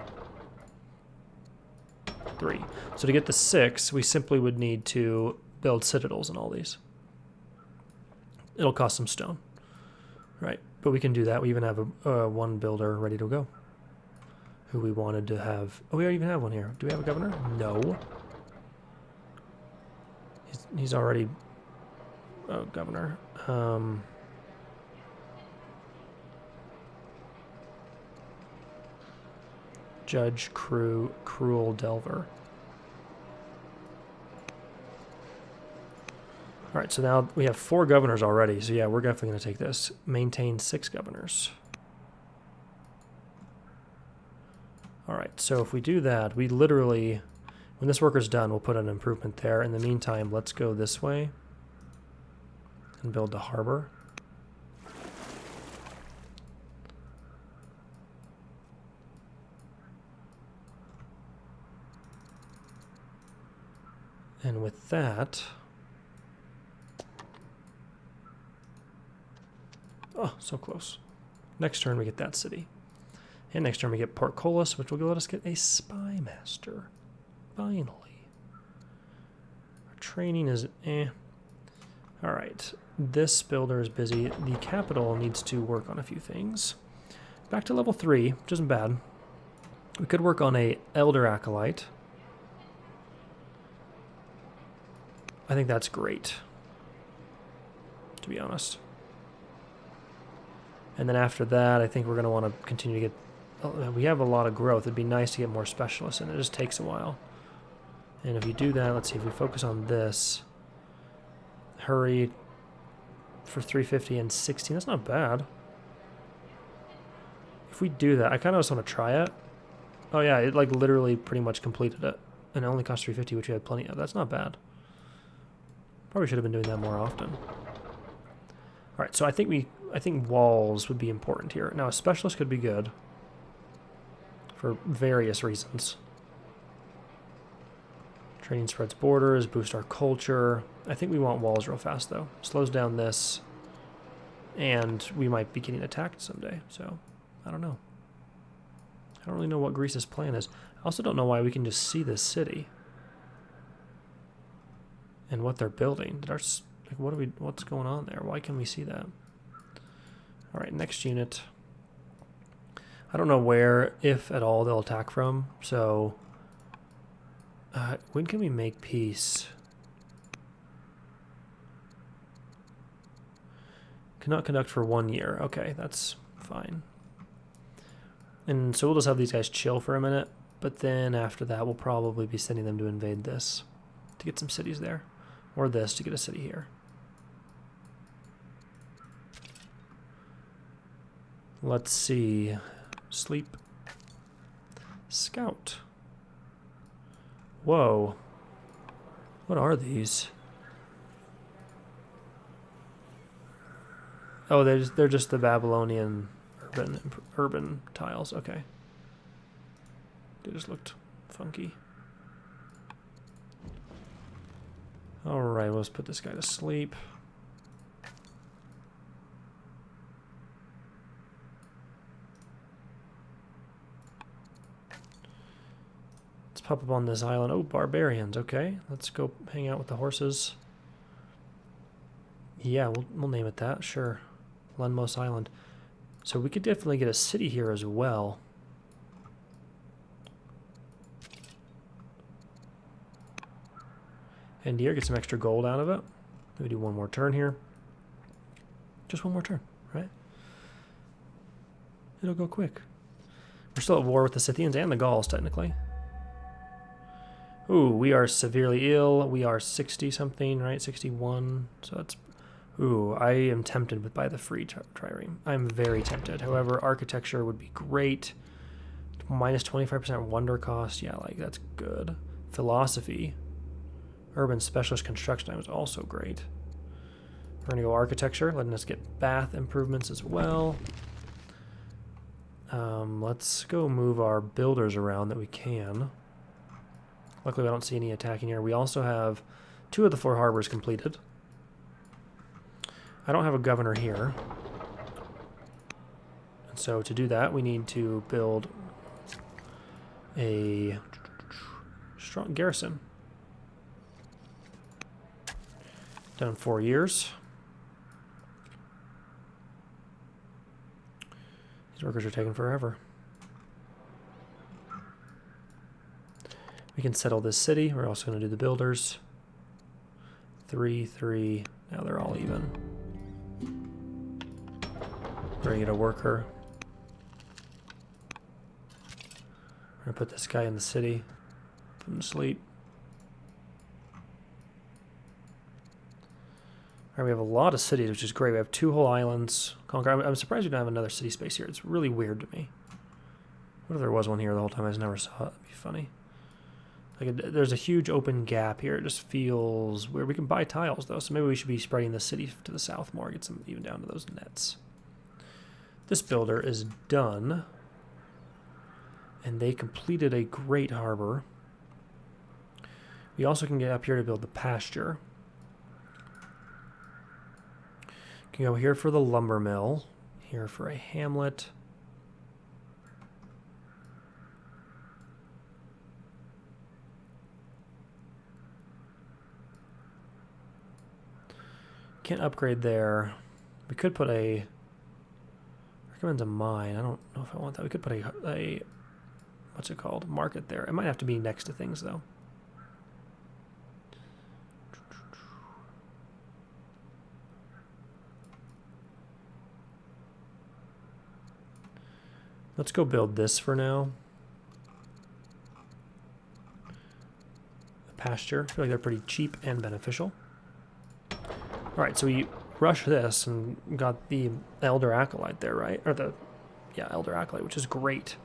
3. So to get the 6, we simply would need to build citadels in all these. It'll cost some stone, right? But we can do that. We even have a one builder ready to go who we wanted to have. Oh, we already even have one here. Do we have a governor? No. He's already governor. Judge Cruel Delver. All right, so now we have 4 governors already. So yeah, we're definitely going to take this. Maintain 6 governors. All right, so if we do that, we literally, when this worker's done, we'll put an improvement there. In the meantime, let's go this way and build the harbor. And with that, oh, so close. Next turn we get that city. And next turn we get Portcullis, which will let us get a spy master. Finally. Our training is eh. All right, this builder is busy. The capital needs to work on a few things. Back to level 3, which isn't bad. We could work on a Elder Acolyte. I think that's great, to be honest. And then after that, I think we're going to want to continue to get... we have a lot of growth. It'd be nice to get more specialists, and it just takes a while. And if you do that, let's see, if we focus on this... Hurry for 350 and 16. That's not bad. If we do that, I kind of just want to try it. Oh yeah, it like literally pretty much completed it. And it only cost 350, which we had plenty of. That's not bad. Probably should have been doing that more often. Alright, so I think walls would be important here. Now a specialist could be good. For various reasons. Training spreads borders, boost our culture. I think we want walls real fast, though. Slows down this, and we might be getting attacked someday, so I don't know. I don't really know what Greece's plan is. I also don't know why we can just see this city and what they're building. What's going on there? Why can we see that? All right, next unit. I don't know where, if at all, they'll attack from, so... when can we make peace? Cannot conduct for 1 year. Okay, that's fine. And so we'll just have these guys chill for a minute, but then after that we'll probably be sending them to invade this to get some cities there. Or this to get a city here. Let's see. Sleep. Scout. Whoa. What are these? Oh, they're just the Babylonian urban tiles. Okay. They just looked funky. Alright, let's put this guy to sleep. Let's pop up on this island. Oh, barbarians. Okay, let's go hang out with the horses. Yeah, we'll name it that. Sure. Lenmos Island. So we could definitely get a city here as well. And here, get some extra gold out of it. Maybe do one more turn here. Just one more turn, right? It'll go quick. We're still at war with the Scythians and the Gauls, technically. Ooh, we are severely ill. We are 60-something, right? 61. So that's... Ooh, I am tempted by the free trireme. I'm very tempted. However, architecture would be great. Minus 25% wonder cost. Yeah, like, that's good. Philosophy. Urban specialist construction time is also great. We're going to go architecture, letting us get bath improvements as well. Let's go move our builders around that we can. Luckily, I don't see any attacking here. We also have 2 of the 4 harbors completed. I don't have a governor here. And so to do that, we need to build a strong garrison. Done in 4 years. These workers are taking forever. We can settle this city. We're also going to do the builders. 3, 3. Now they're all even. We're going to get a worker. We're going to put this guy in the city. Put him to sleep. Alright, we have a lot of cities, which is great. We have 2 whole islands. I'm surprised we don't have another city space here. It's really weird to me. What if there was one here the whole time? I just never saw it. That'd be funny. Like there's a huge open gap here. It just feels weird. We can buy tiles, though, so maybe we should be spreading the city to the south more. Get some even down to those nets. This builder is done. And they completed a great harbor. We also can get up here to build the pasture. Can go here for the lumber mill, here for a hamlet. Can't upgrade there. We could put a... Recommends a mine. I don't know if I want that. We could put a what's it called? Market there. It might have to be next to things, though. Let's go build this for now. A pasture. I feel like they're pretty cheap and beneficial. Alright, so we rushed this and got the Elder Acolyte there, right? Or the, yeah, Elder Acolyte, which is great.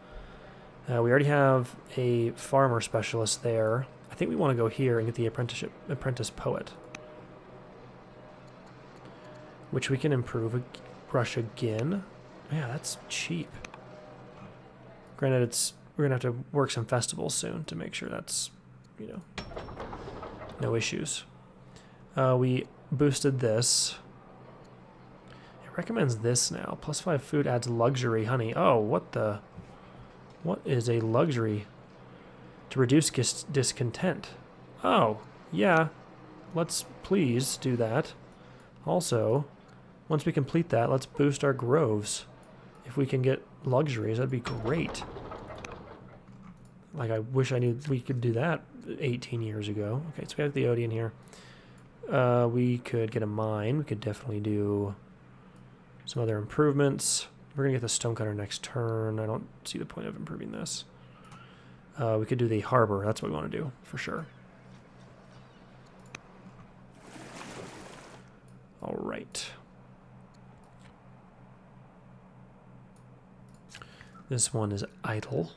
We already have a farmer specialist there. I think we want to go here and get the apprentice poet. Which we can improve, rush again. Yeah, that's cheap. Granted, we're going to have to work some festivals soon to make sure that's, you know, no issues. We boosted this. It recommends this now. +5 food adds luxury honey. Oh, what the... What is a luxury? To reduce discontent. Oh, yeah. Let's please do that. Also, once we complete that, let's boost our groves. If we can get luxuries, that'd be great. Like, I wish I knew we could do that 18 years ago. Okay, so we have the Odeon here. We could get a mine. We could definitely do some other improvements. We're going to get the stonecutter next turn. I don't see the point of improving this. We could do the harbor. That's what we want to do, for sure. All right. This one is idle.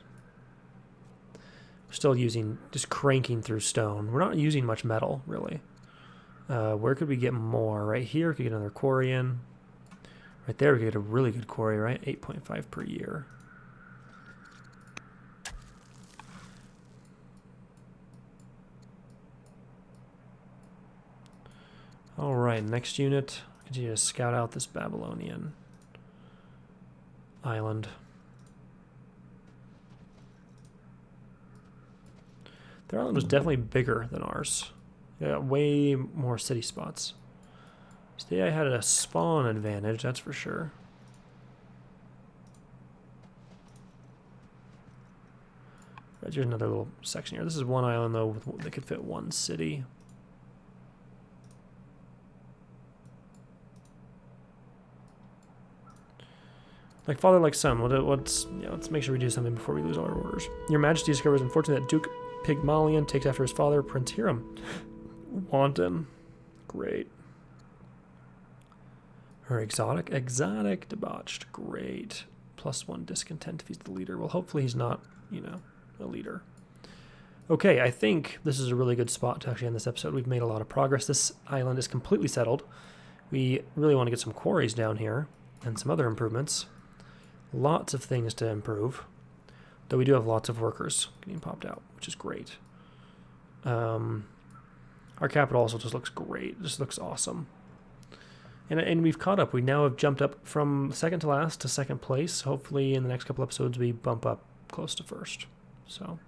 We're still using, just cranking through stone. We're not using much metal, really. Where could we get more? Right here, we could get another quarry in. Right there, we could get a really good quarry, right? 8.5 per year. All right, next unit. Continue to scout out this Babylonian island. Their island was definitely bigger than ours. They got way more city spots. Today I had a spawn advantage, that's for sure. Right, here's another little section here. This is one island, though, that could fit one city. Like father, like son. Let's make sure we do something before we lose all our orders. Your Majesty discovers unfortunate that Duke Pygmalion takes after his father, Prince Hiram. Wanton. Great. Or exotic, debauched. Great. +1 discontent if he's the leader. Well, hopefully he's not, you know, a leader. Okay, I think this is a really good spot to actually end this episode. We've made a lot of progress. This island is completely settled. We really want to get some quarries down here and some other improvements. Lots of things to improve. Though we do have lots of workers getting popped out, which is great. Our capital also just looks great. It just looks awesome. And we've caught up. We now have jumped up from second to last to second place. Hopefully in the next couple episodes we bump up close to first. So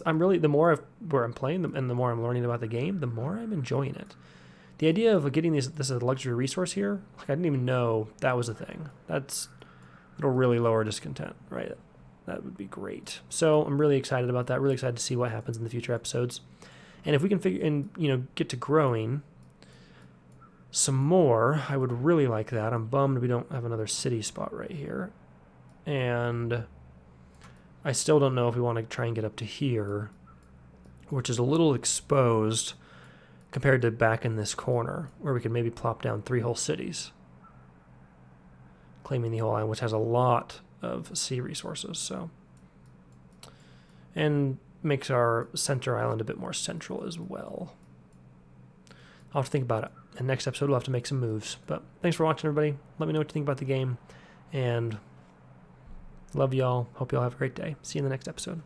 I'm really, the more I'm playing and the more I'm learning about the game, the more I'm enjoying it. The idea of getting this as a luxury resource here, like I didn't even know that was a thing. It'll really lower discontent, right? That would be great. So I'm really excited about that. Really excited to see what happens in the future episodes. And if we can get to growing some more, I would really like that. I'm bummed we don't have another city spot right here. And I still don't know if we want to try and get up to here, which is a little exposed compared to back in this corner, where we could maybe plop down 3 whole cities, claiming the whole island, which has a lot of sea resources. So, and makes our center island a bit more central as well. I'll have to think about it. And next episode we'll have to make some moves. But thanks for watching, everybody. Let me know what you think about the game. And love y'all. Hope y'all have a great day. See you in the next episode.